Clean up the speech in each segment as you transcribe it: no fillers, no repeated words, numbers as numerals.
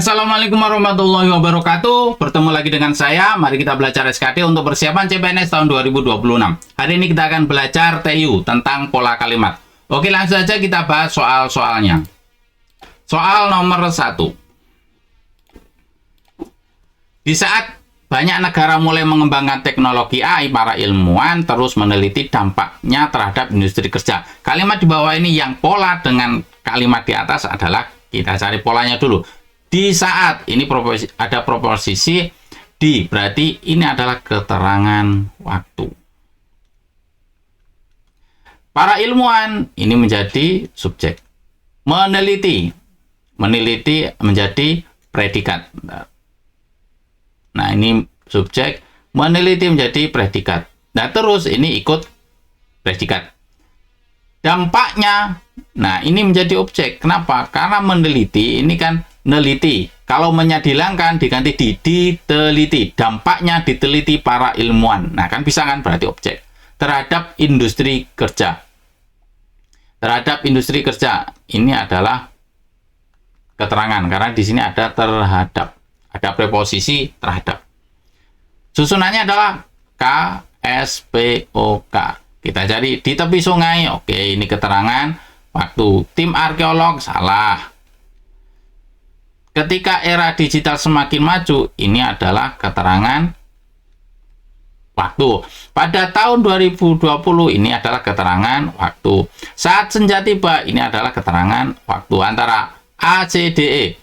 Assalamualaikum warahmatullahi wabarakatuh. Bertemu lagi dengan saya. Mari kita belajar SKD untuk persiapan CPNS tahun 2026. Hari ini kita akan belajar TU tentang pola kalimat. Oke, langsung saja kita bahas soal-soalnya. Soal nomor 1. Di saat banyak negara mulai mengembangkan teknologi AI, para ilmuwan terus meneliti dampaknya terhadap industri kerja. Kalimat di bawah ini yang pola dengan kalimat di atas adalah, kita cari polanya dulu. Di saat ini ada proposisi di, berarti ini adalah keterangan waktu. Para ilmuwan ini menjadi subjek. Meneliti menjadi predikat. Nah, ini subjek, meneliti menjadi predikat. Nah, terus ini ikut predikat. Dampaknya, nah ini menjadi objek. Kenapa? Karena meneliti ini kan neliti. Kalau menyadilangkan diganti di diteliti. Dampaknya diteliti para ilmuwan. Nah, kan bisa kan, berarti objek. Terhadap industri kerja. Terhadap industri kerja. Ini adalah keterangan. Karena di sini ada terhadap. Ada preposisi terhadap. Susunannya adalah KSPOK. Kita cari di tepi sungai. Oke, ini keterangan waktu. Tim arkeolog, salah. Ketika era digital semakin maju, ini adalah keterangan waktu. Pada tahun 2020, ini adalah keterangan waktu. Saat senja tiba, ini adalah keterangan waktu. Antara A, C, D, E.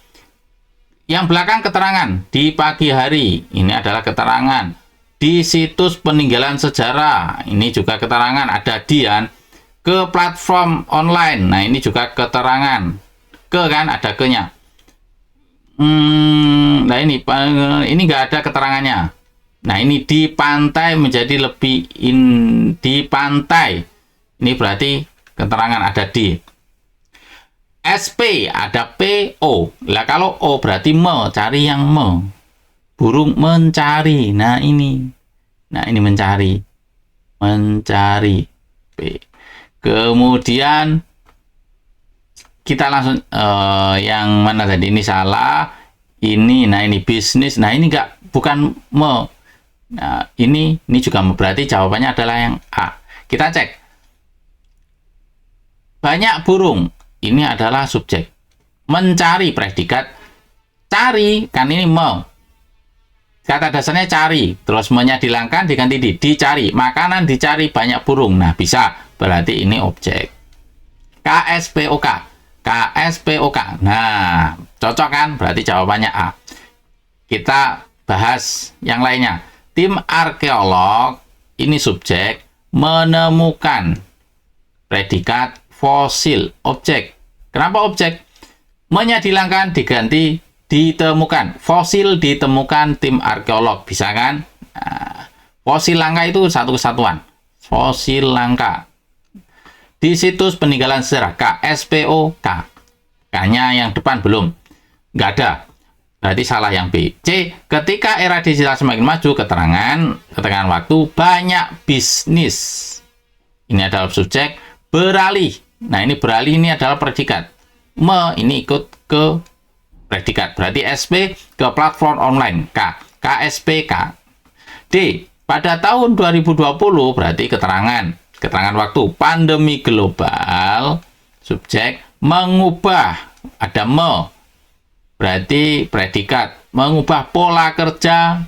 Yang belakang keterangan di pagi hari, ini adalah keterangan. Di situs peninggalan sejarah, ini juga keterangan. Ada Dian ke platform online. Nah, ini juga keterangan. Ke kan, ada ke-nya. Nah, ini nggak ada keterangannya. Nah, ini di pantai menjadi lebih di pantai. Ini berarti keterangan ada di. SP ada PO. Lah, kalau O berarti cari yang burung mencari. Nah, ini mencari. Mencari. P. Kemudian kita langsung yang mana tadi? Ini salah. Nah ini bisnis. Nah, ini bukan Nah, ini juga berarti jawabannya adalah yang A. Kita cek. Banyak burung. Ini adalah subjek. Mencari predikat. Cari, kan ini Kata dasarnya cari. Terus menyadilangkan diganti di. Dicari. Makanan dicari banyak burung. Nah, bisa. Berarti ini objek. KSPOK. KSPOK. Nah, cocok kan? Berarti jawabannya A. Kita bahas yang lainnya. Tim arkeolog. Ini subjek. Menemukan predikat fosil, objek. Kenapa objek? Menyadilangkan diganti ditemukan. Fosil ditemukan tim arkeolog. Bisa kan? Nah, fosil langka itu satu kesatuan. Fosil langka. Di situs peninggalan sejarah. KSPOK. K-nya yang depan belum. Nggak ada. Berarti salah yang B. C. Ketika era digital semakin maju, keterangan waktu, banyak bisnis. Ini adalah subjek. Beralih. Nah, ini beralih ini adalah predikat. Ini ikut ke predikat. Berarti SP ke platform online. K. KSPK. D. Pada tahun 2020 berarti keterangan waktu. Pandemi global. Subjek. Mengubah. Ada berarti predikat. Mengubah pola kerja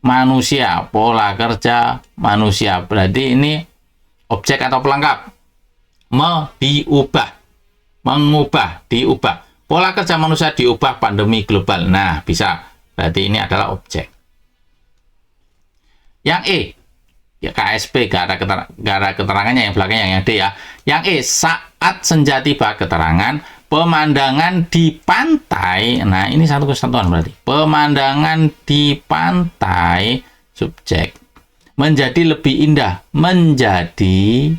manusia. Pola kerja manusia. Berarti ini objek atau pelengkap. Diubah. Mengubah, diubah. Pola kerja manusia diubah pandemi global. Nah, bisa. Berarti ini adalah objek. Yang E. Ya, KSP, gak ada keterangannya yang belakangnya, yang D ya. Yang E. Saat senja tiba, keterangan. Pemandangan di pantai. Nah, ini satu kesatuan berarti. Pemandangan di pantai. Subjek. Menjadi lebih indah. Menjadi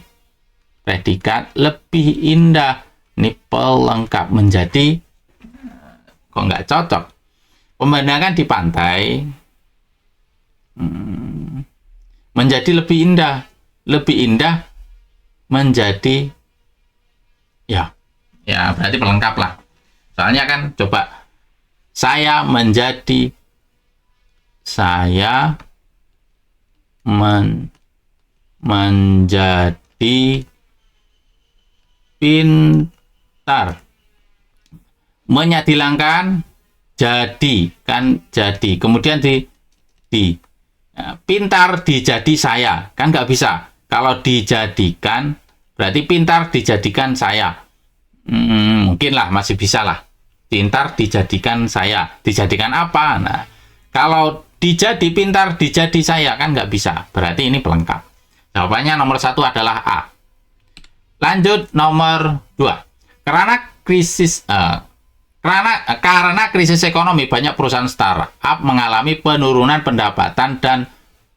predikat lebih indah. Ini pelengkap. Menjadi kok nggak cocok. Pemandangan di pantai menjadi lebih indah. Lebih indah menjadi ya berarti pelengkap lah. Soalnya kan coba saya menjadi pintar. Nya dihilangkan, jadi kan jadi. Kemudian pintar dijadi saya, kan nggak bisa. Kalau dijadikan berarti pintar dijadikan saya. Mungkin lah, masih bisa lah. Pintar dijadikan saya. Dijadikan apa? Nah, kalau pintar dijadi saya, kan nggak bisa. Berarti ini pelengkap. Jawabannya nomor 1 adalah A. Lanjut nomor 2. Karena krisis ekonomi, banyak perusahaan startup mengalami penurunan pendapatan dan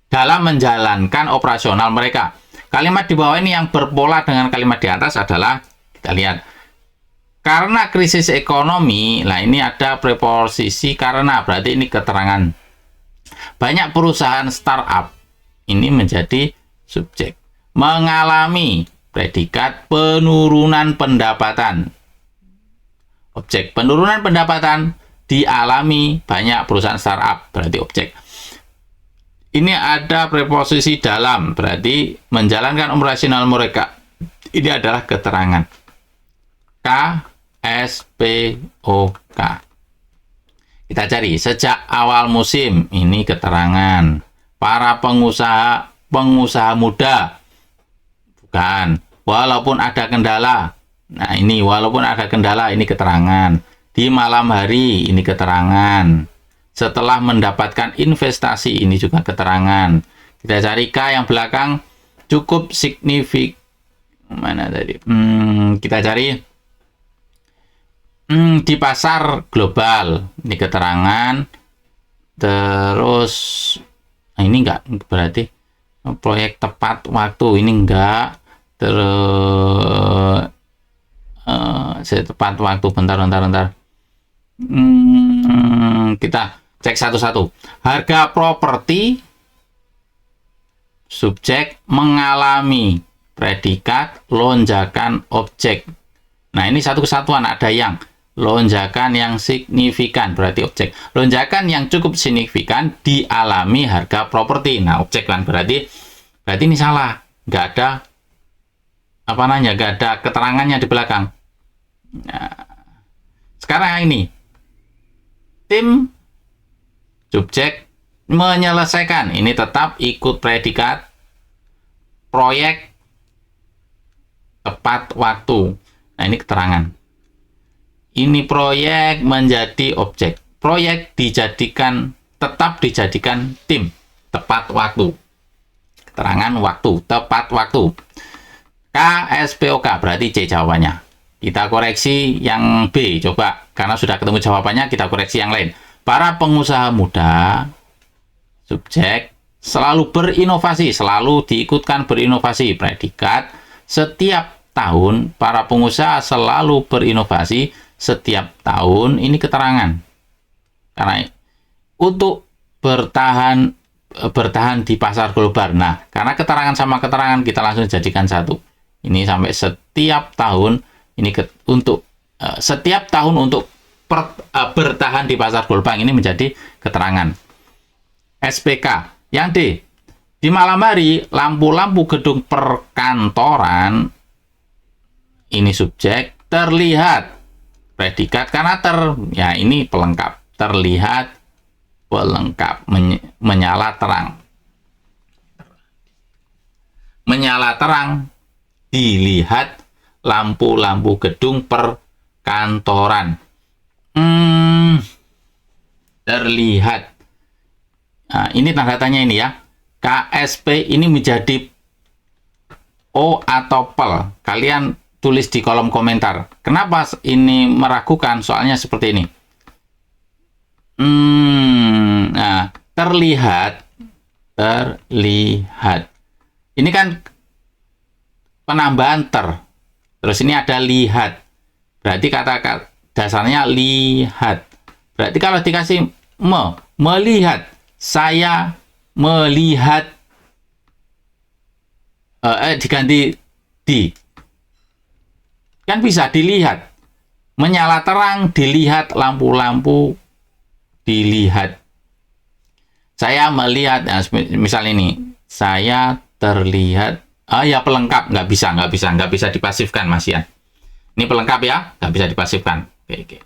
dalam menjalankan operasional mereka. Kalimat di bawah ini yang berpola dengan kalimat di atas adalah, kita lihat, karena krisis ekonomi. Nah, ini ada preposisi karena, berarti ini keterangan. Banyak perusahaan startup, ini menjadi subjek. Mengalami, predikat, penurunan pendapatan. Objek, penurunan pendapatan dialami banyak perusahaan startup, berarti objek. Ini ada preposisi dalam, berarti menjalankan operasional mereka. Ini adalah keterangan. K, S, P, O, K. Kita cari, sejak awal musim, ini keterangan. Para pengusaha muda, bukan. Walaupun ada kendala. Nah, ini walaupun ada kendala, ini keterangan. Di malam hari, ini keterangan. Setelah mendapatkan investasi, ini juga keterangan. Kita cari K yang belakang, cukup signifikan. Mana tadi? Kita cari di pasar global, ini keterangan. Terus ini enggak, berarti proyek tepat waktu, ini enggak. Terus tepat waktu, bentar. Kita cek satu-satu. Harga properti, subjek, mengalami, predikat, lonjakan, objek. Nah, ini satu kesatuan, ada yang lonjakan yang signifikan, berarti objek. Lonjakan yang cukup signifikan dialami harga properti. Nah, objek kan, berarti ini salah. Nggak ada nggak ada keterangannya di belakang. Nah, sekarang ini tim, subjek, menyelesaikan, ini tetap ikut predikat, proyek, tepat waktu. Nah, ini keterangan. Ini proyek menjadi objek. Proyek tetap dijadikan tim, tepat waktu. Keterangan waktu, tepat waktu. K, S, P, O, K, berarti C jawabannya. Kita koreksi yang B, coba. Karena sudah ketemu jawabannya, kita koreksi yang lain. Para pengusaha muda, subjek, selalu berinovasi, selalu diikutkan berinovasi. Predikat, setiap tahun para pengusaha selalu berinovasi, setiap tahun, ini keterangan. Karena untuk bertahan di pasar global. Nah, karena keterangan sama keterangan, kita langsung jadikan satu. Ini sampai setiap tahun, ini untuk setiap tahun untuk bertahan di pasar global, ini menjadi keterangan. SPK. Yang D, di malam hari lampu-lampu gedung perkantoran, ini subjek, terlihat, predikat, karena ya ini pelengkap, terlihat, pelengkap, menyala terang. Menyala terang, dilihat lampu-lampu gedung perkantoran. Terlihat. Nah, ini tanda tanya ini ya. KSP ini menjadi O atau PEL. Kalian tulis di kolom komentar. Kenapa ini meragukan? Soalnya seperti ini. Nah, terlihat. Ini kan penambahan terus ini ada lihat, berarti kata dasarnya lihat. Berarti kalau dikasih melihat, saya melihat, diganti di, kan bisa dilihat, Menyala terang, dilihat lampu-lampu, dilihat. Saya melihat, nah, misal ini, saya terlihat, ya pelengkap, nggak bisa dipasifkan Mas Ian. Ini pelengkap ya, nggak bisa dipasifkan. Oke.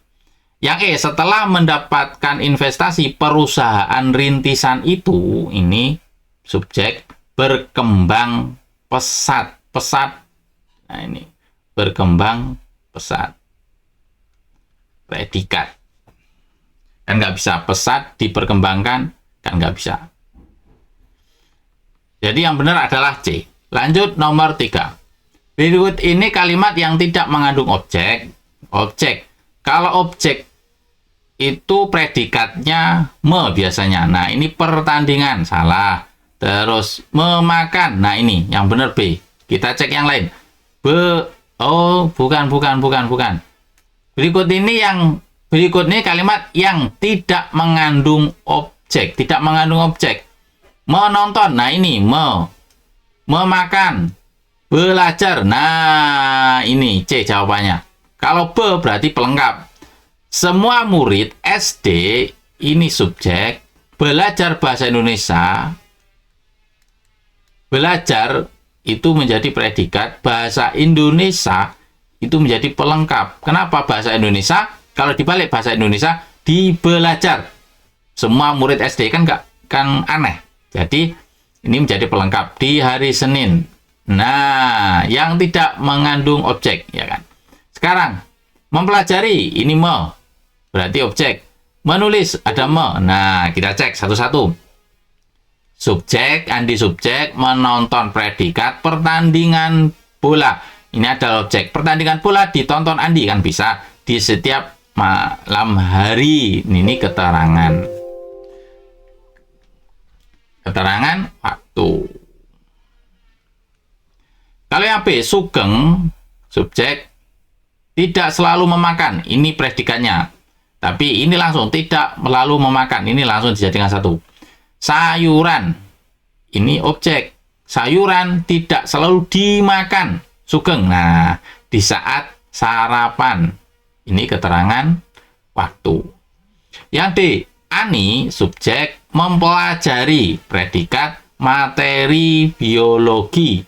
Yang setelah mendapatkan investasi perusahaan rintisan itu, ini subjek berkembang pesat. Nah ini, berkembang pesat. Predikat. Kan nggak bisa, pesat diperkembangkan, kan nggak bisa. Jadi yang benar adalah C. Lanjut nomor 3. Berikut ini kalimat yang tidak mengandung objek. Kalau objek itu predikatnya me biasanya. Nah ini pertandingan, salah. Terus memakan, nah ini yang benar B. Kita cek yang lain. Bukan. Berikut ini kalimat yang tidak mengandung objek. Menonton, nah ini memakan, belajar, nah ini C jawabannya. Kalau B berarti pelengkap. Semua murid SD ini subjek, belajar bahasa Indonesia, belajar itu menjadi predikat, bahasa Indonesia itu menjadi pelengkap. Kenapa bahasa Indonesia? Kalau dibalik bahasa Indonesia di belajar. Semua murid SD kan aneh. Jadi ini menjadi pelengkap di hari Senin. Nah, yang tidak mengandung objek, ya kan. Sekarang mempelajari, ini berarti objek. Menulis ada Nah, kita cek satu-satu. Subjek, Andi subjek, menonton predikat, pertandingan bola. Ini adalah objek. Pertandingan bola ditonton Andi, kan bisa di setiap malam hari. Ini keterangan. Keterangan waktu. Kalau yang B, Sugeng, subjek, tidak selalu memakan. Ini predikatnya. Tapi ini langsung tidak selalu memakan. Ini langsung dijadikan satu. Sayuran, ini objek. Sayuran tidak selalu dimakan. Sugeng. Nah, di saat sarapan. Ini keterangan waktu. Yang D, Ani, subjek, mempelajari, predikat, materi biologi.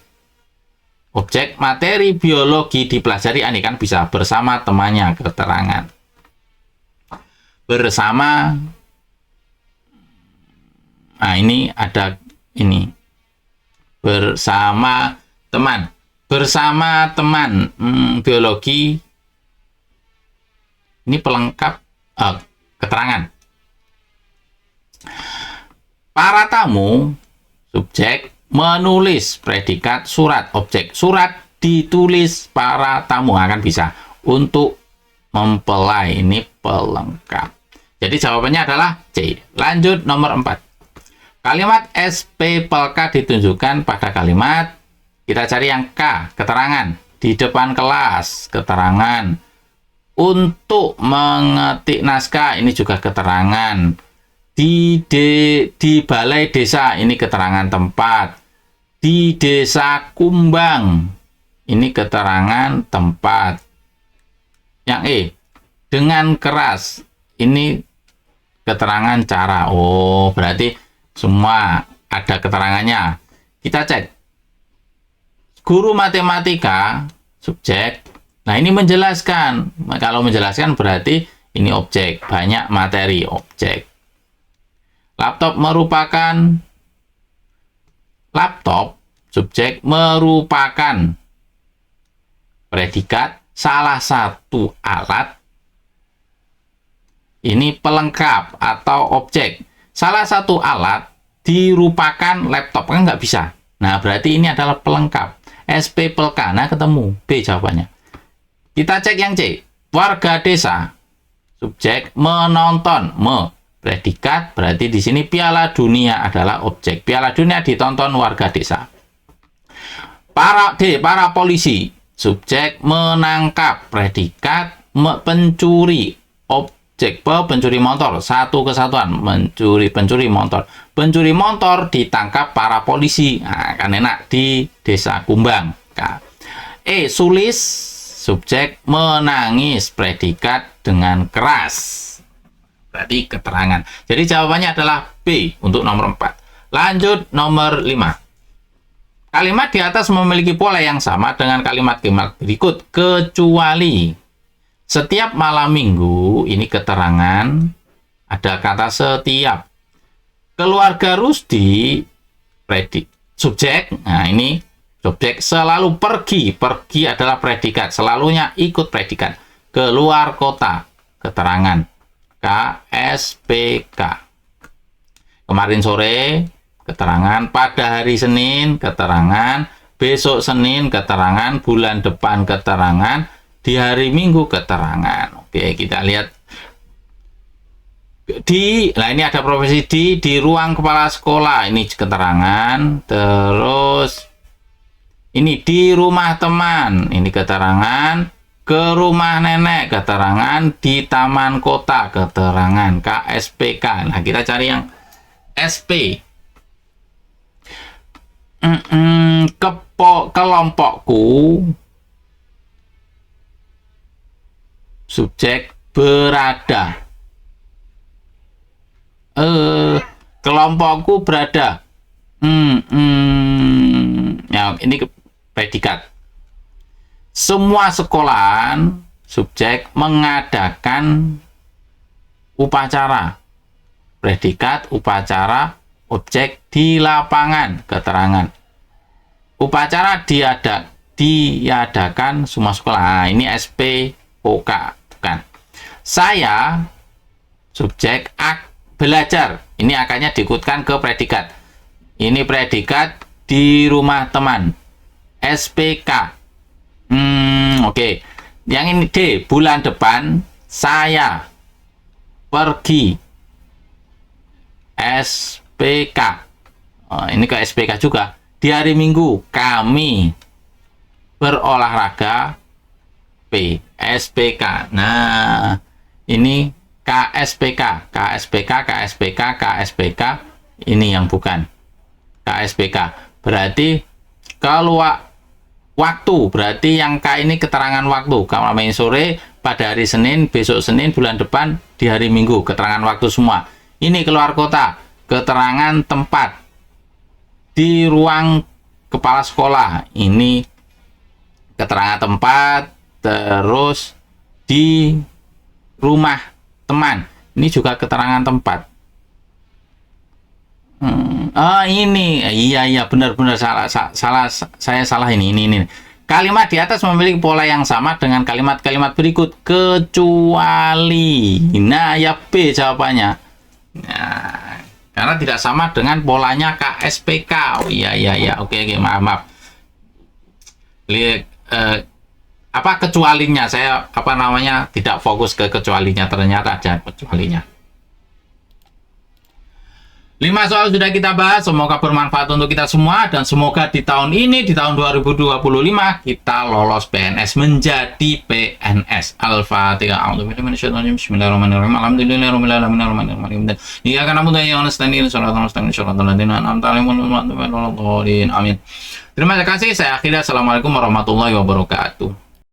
Objek materi biologi dipelajari Ani, kan bisa bersama temannya, keterangan. Bersama, nah ini ada ini. Bersama teman. Bersama teman biologi. Ini pelengkap keterangan. Para tamu, subjek, menulis, predikat, surat, objek. Surat ditulis para tamu, akan bisa. Untuk mempelai, ini pelengkap. Jadi jawabannya adalah C. Lanjut nomor 4. Kalimat SP pelka ditunjukkan pada kalimat. Kita cari yang K, keterangan. Di depan kelas, keterangan. Untuk mengetik naskah, ini juga keterangan. Di balai desa, ini keterangan tempat. Di desa Kumbang, ini keterangan tempat. Yang E, dengan keras, ini keterangan cara. Oh, berarti semua ada keterangannya. Kita cek. Guru matematika, subjek. Nah, ini menjelaskan. Kalau menjelaskan berarti ini objek. Banyak materi, objek. Laptop merupakan, laptop, subjek, merupakan predikat, salah satu alat. Ini pelengkap atau objek. Salah satu alat dirupakan laptop, kan nggak bisa. Nah, berarti ini adalah pelengkap. SP pelka, nah ketemu. B jawabannya. Kita cek yang C. Warga desa, subjek, menonton, predikat, berarti di sini Piala Dunia adalah objek. Piala Dunia ditonton warga desa. Para polisi, subjek, menangkap, predikat, pencuri, objek, pencuri motor, satu kesatuan, pencuri motor. Pencuri motor ditangkap para polisi. Nah, kan enak di desa Kumbang. E, subjek menangis, predikat dengan keras. Berarti keterangan. Jadi jawabannya adalah B untuk nomor 4. Lanjut nomor 5. Kalimat di atas memiliki pola yang sama dengan kalimat-kalimat berikut, kecuali setiap malam minggu, ini keterangan, ada kata setiap. Keluarga Rusdi, subjek, nah ini subjek selalu pergi, pergi adalah predikat, selalunya ikut predikat, keluar kota, keterangan, KSPK. Kemarin sore, keterangan, pada hari Senin, keterangan, besok Senin, keterangan, bulan depan, keterangan, di hari Minggu, keterangan. Oke, kita lihat. Nah ini ada profesi di ruang kepala sekolah, ini keterangan. Terus ini di rumah teman, ini keterangan. Ke rumah nenek, keterangan. Di taman kota, keterangan, KSPK. Nah kita cari yang SP. Kelompokku, subjek berada. Kelompokku berada. Ya, ini predikat. Semua sekolahan, subjek mengadakan upacara. Predikat, upacara, objek di lapangan, keterangan. Upacara diadakan semua sekolah. Nah, ini SPOK, bukan. Saya, subjek, belajar. Ini akannya diikutkan ke predikat. Ini predikat di rumah teman. SPK. Oke. Yang ini D, bulan depan saya pergi. SPK. Ini ke SPK juga. Di hari Minggu kami berolahraga. P, SPK. Nah, ini KSPK, KSPK, ini yang bukan KSPK. Berarti kalau waktu, berarti yang K ini keterangan waktu. Kalau main sore, pada hari Senin, besok Senin, bulan depan, di hari Minggu, keterangan waktu semua. Ini keluar kota, keterangan tempat. Di ruang kepala sekolah, ini keterangan tempat. Terus di rumah teman, ini juga keterangan tempat. Ini iya benar saya salah ini. Kalimat di atas memiliki pola yang sama dengan kalimat-kalimat berikut, kecuali. Nah, ya B jawabannya. Nah, karena tidak sama dengan polanya KSPK. Oh iya. Oke, maaf. Lihat kecualinya, saya tidak fokus ke kecualinya, ternyata ada kecualinya. 5 soal sudah kita bahas, semoga bermanfaat untuk kita semua, dan semoga di tahun ini, di tahun 2025 kita lolos PNS, menjadi PNS. Al-Fatihah. Bismillahirrahmanirrahim. Alhamdulillahirabbil alamin. Iyyaka na'budu wa iyyaka nasta'in. Amin. Terima kasih, saya akhiri. Assalamualaikum warahmatullahi wabarakatuh.